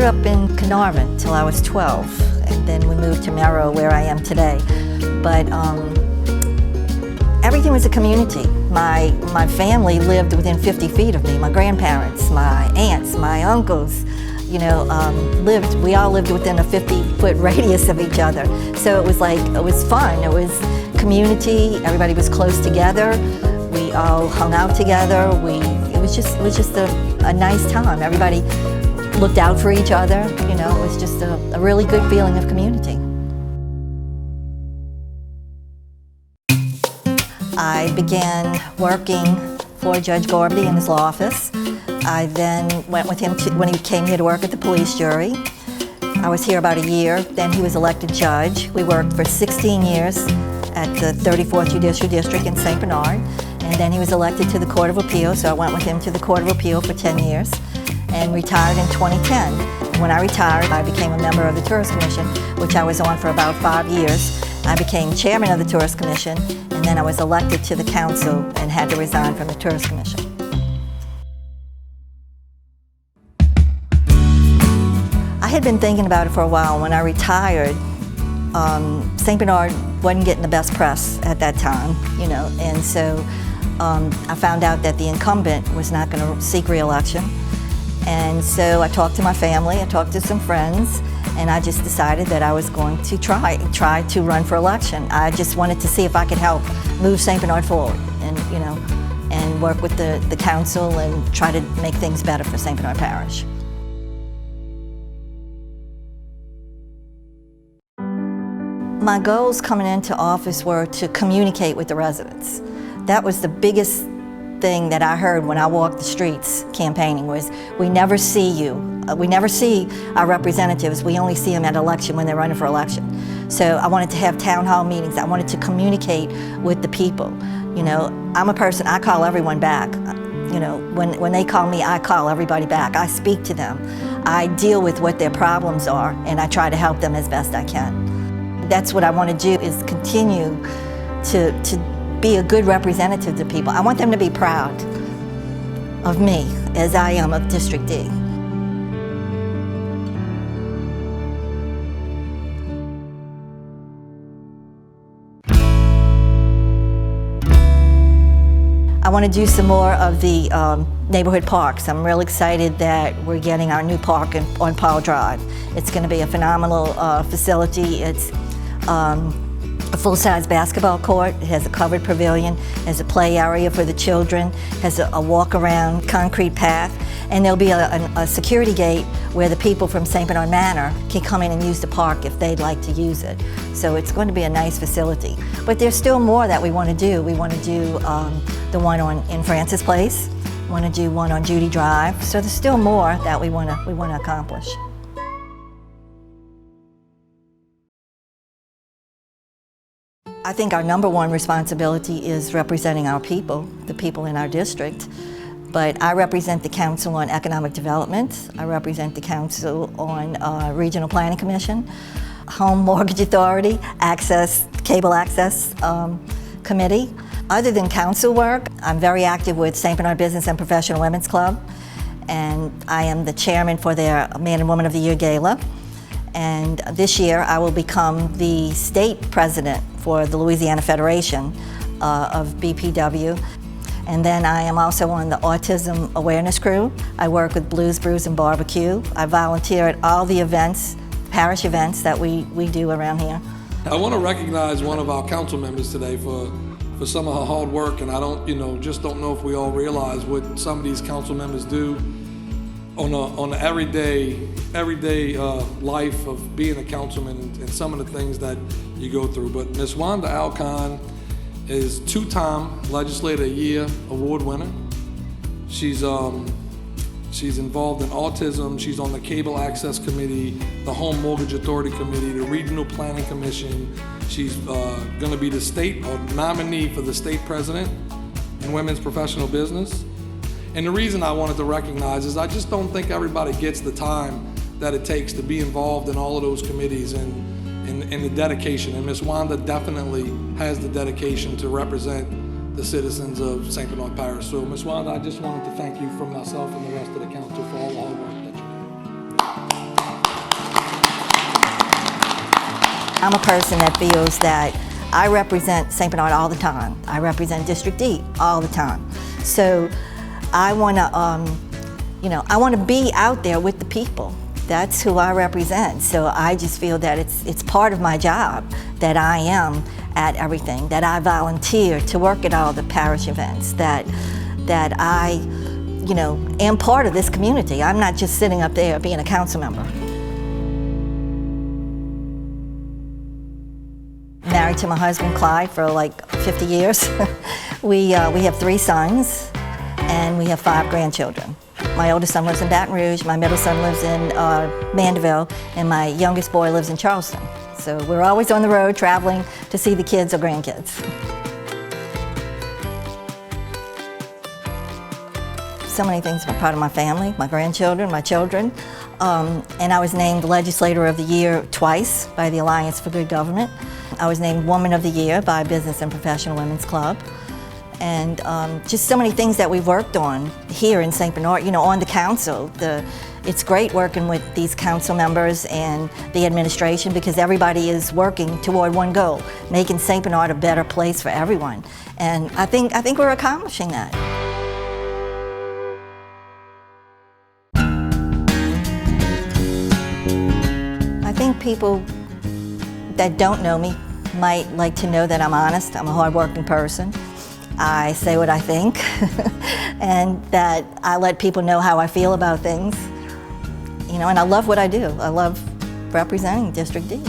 up in Carnarvon till I was 12, and then we moved to Merrow, where I am today. But everything was a community. My family lived within 50 feet of me. My grandparents, my aunts, my uncles, you know, we all lived within a 50-foot radius of each other. So it was fun. It was community. Everybody was close together. We all hung out together. It was just a nice time. Everybody looked out for each other. You know, it was just a really good feeling of community. I began working for Judge Gorby in his law office. I then went with him when he came here to work at the police jury. I was here about a year. Then he was elected judge. We worked for 16 years at the 34th Judicial District in St. Bernard. And then he was elected to the Court of Appeal, so I went with him to the Court of Appeal for 10 years and retired in 2010. When I retired, I became a member of the Tourist Commission, which I was on for about 5 years. I became chairman of the Tourist Commission, and then I was elected to the council and had to resign from the Tourist Commission. I had been thinking about it for a while. When I retired, St. Bernard wasn't getting the best press at that time, you know, and so I found out that the incumbent was not going to seek re-election. And so I talked to my family, I talked to some friends, and I just decided that I was going to try to run for election. I just wanted to see if I could help move St. Bernard forward and, you know, and work with the council and try to make things better for St. Bernard Parish. My goals coming into office were to communicate with the residents. That was the biggest thing that I heard when I walked the streets campaigning was, we never see you. We never see our representatives. We only see them at election when they're running for election. So I wanted to have town hall meetings. I wanted to communicate with the people. You know, I'm a person, I call everyone back. You know, when they call me, I call everybody back. I speak to them. I deal with what their problems are, and I try to help them as best I can. That's what I want to do, is continue to be a good representative to people. I want them to be proud of me as I am of District D. I want to do some more of the neighborhood parks. I'm real excited that we're getting our new park on Paul Drive. It's going to be a phenomenal facility. It's a full-size basketball court. It has a covered pavilion, has a play area for the children, has a walk-around concrete path, and there'll be a security gate where the people from St. Bernard Manor can come in and use the park if they'd like to use it. So it's going to be a nice facility. But there's still more that we want to do. We want to do the one in Francis Place. We want to do one on Judy Drive. So there's still more that we want to accomplish. I think our number one responsibility is representing our people, the people in our district. But I represent the Council on Economic Development. I represent the Council on Regional Planning Commission, Home Mortgage Authority, Cable Access Committee. Other than council work, I'm very active with St. Bernard Business and Professional Women's Club, and I am the chairman for their Man and Woman of the Year Gala. And this year I will become the state president for the Louisiana Federation of BPW. And then I am also on the Autism Awareness Crew. I work with Blues, Brews, and Barbecue. I volunteer at all the events, parish events that we do around here. I want to recognize one of our council members today for some of her hard work, and I don't, just don't know if we all realize what some of these council members do on the everyday life of being a councilman and some of the things that you go through. But Miss Wanda Alcon is two-time Legislator of the Year award winner. She's involved in autism. She's on the Cable Access Committee, the Home Mortgage Authority Committee, the Regional Planning Commission. She's going to be the state nominee for the state president in women's professional business. And the reason I wanted to recognize is I just don't think everybody gets the time that it takes to be involved in all of those committees and the dedication. And Ms. Wanda definitely has the dedication to represent the citizens of St. Bernard Parish. So Ms. Wanda, I just wanted to thank you from myself and the rest of the council for all the hard work that you do. I'm a person that feels that I represent St. Bernard all the time. I represent District D all the time. So I want to, I want to be out there with the people. That's who I represent. So I just feel that it's part of my job that I am at everything, that I volunteer to work at all the parish events, that I, am part of this community. I'm not just sitting up there being a council member. Married to my husband Clyde for like 50 years. We have 3 sons and we have 5 grandchildren. My oldest son lives in Baton Rouge, my middle son lives in Mandeville, and my youngest boy lives in Charleston. So we're always on the road traveling to see the kids or grandkids. So many things are part of my family, my grandchildren, my children. And I was named Legislator of the Year twice by the Alliance for Good Government. I was named Woman of the Year by Business and Professional Women's Club. And just so many things that we've worked on here in St. Bernard, on the council. It's great working with these council members and the administration because everybody is working toward one goal, making St. Bernard a better place for everyone. And I think we're accomplishing that. I think people that don't know me might like to know that I'm honest, I'm a hardworking person. I say what I think, and that I let people know how I feel about things. And I love what I do. I love representing District D.